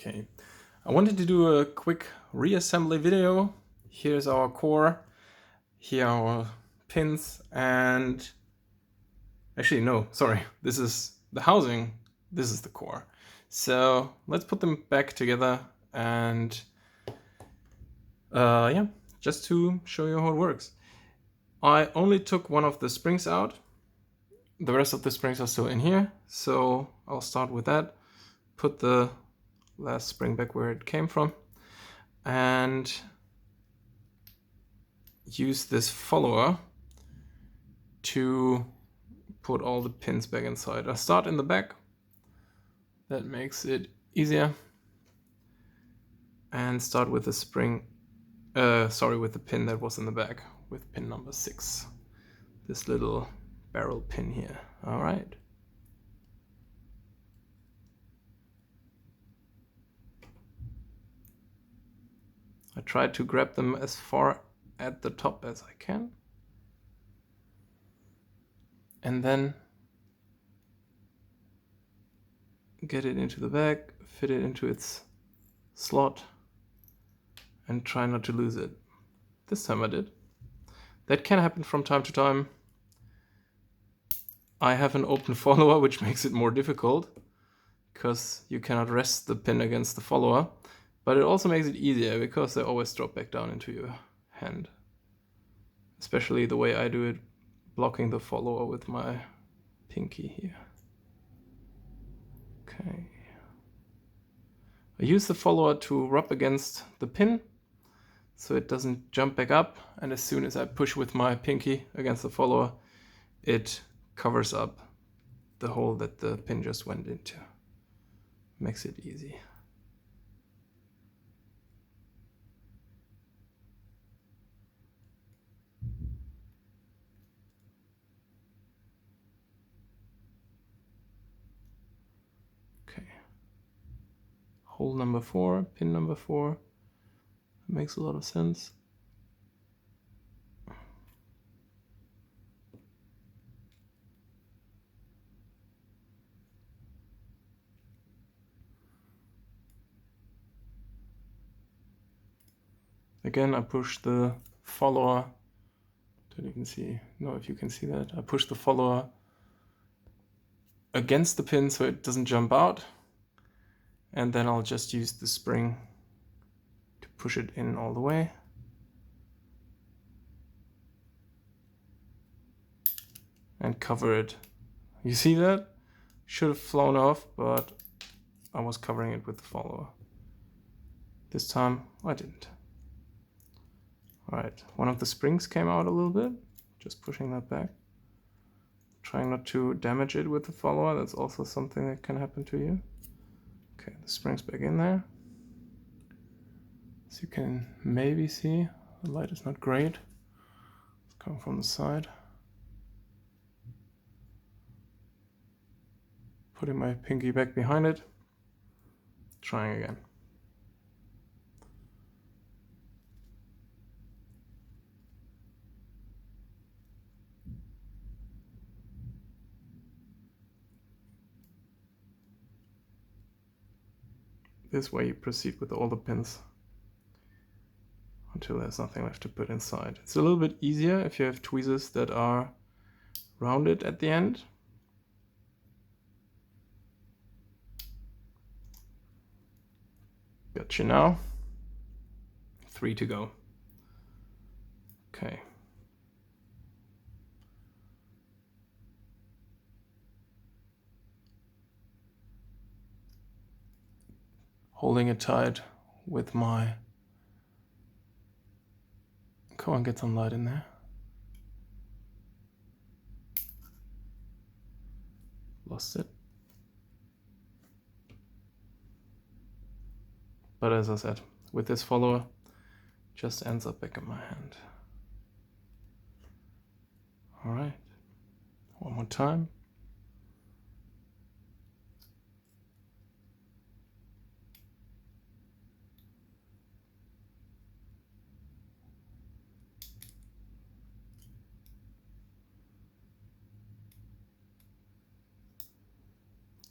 Okay, I wanted to do a quick reassembly video. Here's our core, here are our pins, and actually no, sorry, this is the housing, this is the core. So let's put them back together and yeah, just to show you how it works. I only took one of the springs out. The rest of the springs are still in here, so I'll start with that. Put the last spring back where it came from and use this follower to put all the pins back inside. I start in the back, that makes it easier, and start with the spring, with the pin that was in the back, with pin number 6. This little barrel pin here. All right. I try to grab them as far at the top as I can. And then get it into the bag, fit it into its slot, and try not to lose it. This time I did. That can happen from time to time. I have an open follower, which makes it more difficult because you cannot rest the pin against the follower, but it also makes it easier because they always drop back down into your hand. Especially the way I do it, blocking the follower with my pinky here. Okay. I use the follower to rub against the pin so it doesn't jump back up, and as soon as I push with my pinky against the follower, it covers up the hole that the pin just went into. Makes it easy. Okay. Hole number 4, pin number 4. Makes a lot of sense. Again, I push the follower, don't you can see, no, if you can see that, I push the follower against the pin so it doesn't jump out, and then I'll just use the spring to push it in all the way. And cover it. You see that? Should have flown off, but I was covering it with the follower. This time I didn't. Alright, one of the springs came out a little bit, just pushing that back. Trying not to damage it with the follower, that's also something that can happen to you. Okay, the spring's back in there. As you can maybe see, the light is not great. It's coming from the side. Putting my pinky back behind it. Trying again. This way you proceed with all the pins until there's nothing left to put inside. It's a little bit easier if you have tweezers that are rounded at the end. Gotcha now. 3 to go. Okay. Holding it tight with my... Come on, get some light in there. Lost it. But as I said, with this follower, just ends up back in my hand. All right, one more time.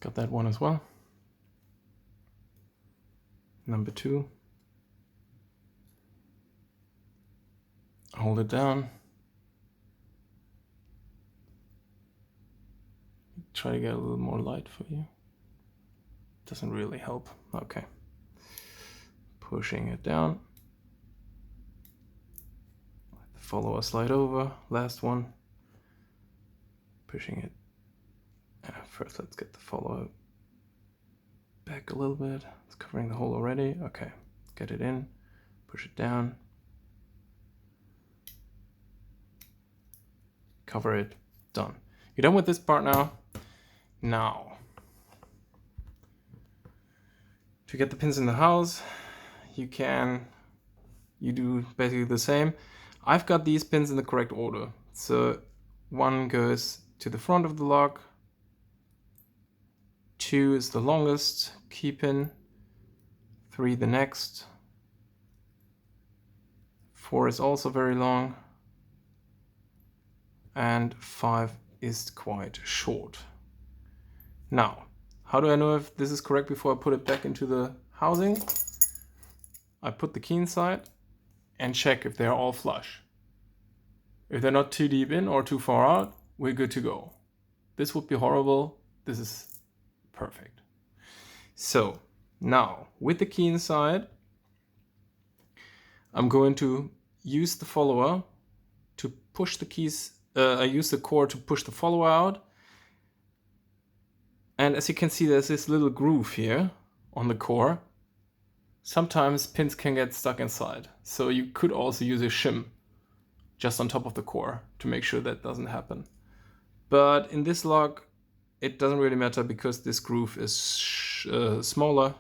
Got that one as well. Number 2. Hold it down. Try to get a little more light for you. Doesn't really help. Okay. Pushing it down. Let the follower slide over. Last one. Pushing it. First, let's get the follower back a little bit. It's covering the hole already. Okay. Get it in. Push it down. Cover it. Done. You're done with this part now. Now, to get the pins in the house, you do basically the same. I've got these pins in the correct order. So 1 goes to the front of the lock, 2 is the longest key pin, 3 the next, 4 is also very long, and 5 is quite short. Now, how do I know if this is correct before I put it back into the housing? I put the key inside and check if they're all flush. If they're not too deep in or too far out, we're good to go. This would be horrible. This is perfect. So now with the key inside, I'm going to use the follower to push the keys. I use the core to push the follower out. And as you can see, there's this little groove here on the core. Sometimes pins can get stuck inside. So you could also use a shim just on top of the core to make sure that doesn't happen. But in this lock, it doesn't really matter because this groove is smaller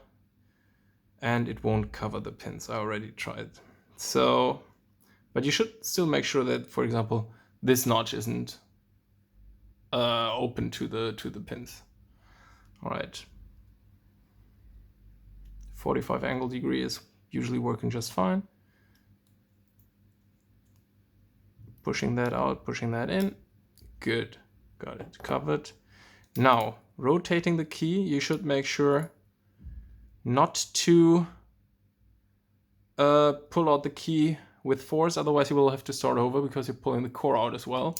and it won't cover the pins. I already tried. So, but you should still make sure that, for example, this notch isn't open to the pins. All right. 45 angle degree is usually working just fine. Pushing that out, pushing that in. Good. Got it covered. Now, rotating the key, you should make sure not to pull out the key with force, otherwise you will have to start over because you're pulling the core out as well.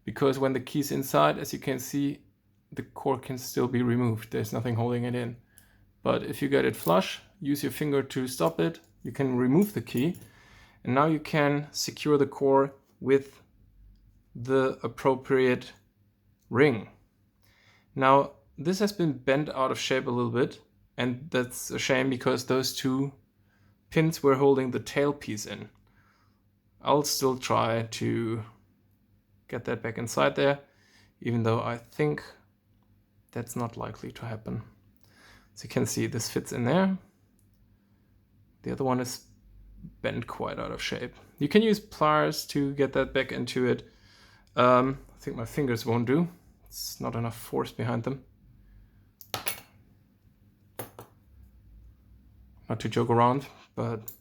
Because when the key's inside, as you can see, the core can still be removed. There's nothing holding it in. But if you get it flush, use your finger to stop it. You can remove the key. And now you can secure the core with the appropriate ring. Now, this has been bent out of shape a little bit. And that's a shame because those 2 pins were holding the tailpiece in. I'll still try to get that back inside there, even though I think that's not likely to happen. So you can see this fits in there. The other one is bent quite out of shape. You can use pliers to get that back into it. I think my fingers won't do. It's not enough force behind them. Not to joke around, but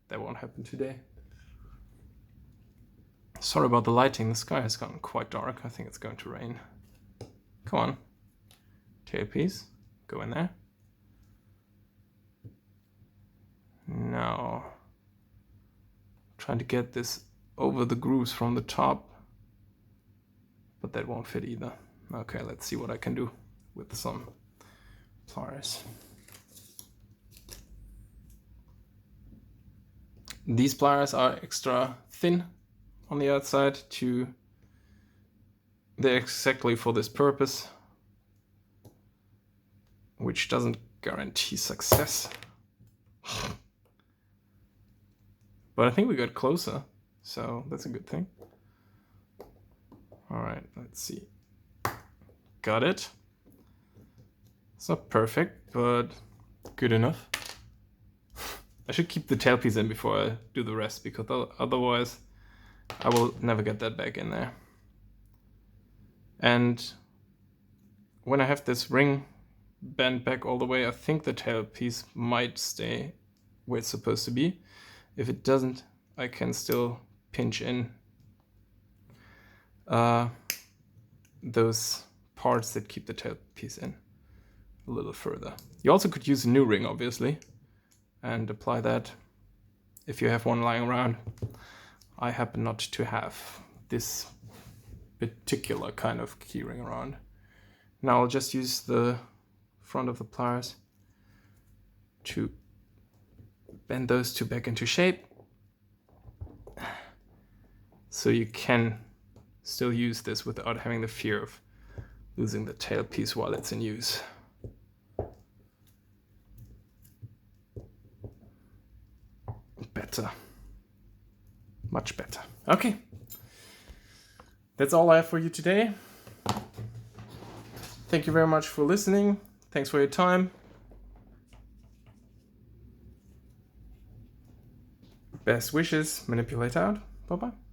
that won't happen today. Sorry about the lighting. The sky has gotten quite dark. I think it's going to rain. Come on. Tailpiece. Go in there. Now, trying to get this over the grooves from the top, but that won't fit either. Okay, let's see what I can do with some pliers. These pliers are extra thin on the outside they're exactly for this purpose, which doesn't guarantee success. But I think we got closer, so that's a good thing. All right, let's see. Got it. It's not perfect, but good enough. I should keep the tailpiece in before I do the rest, because otherwise I will never get that back in there. And when I have this ring bent back all the way, I think the tailpiece might stay where it's supposed to be. If it doesn't, I can still pinch in those parts that keep the tailpiece in a little further. You also could use a new ring, obviously, and apply that if you have one lying around. I happen not to have this particular kind of keyring around. Now I'll just use the front of the pliers to bend those two back into shape, so you can still use this without having the fear of losing the tail piece while it's in use. Better. Much better. Okay. That's all I have for you today. Thank you very much for listening. Thanks for your time. Best wishes. Manipulate out. Bye-bye.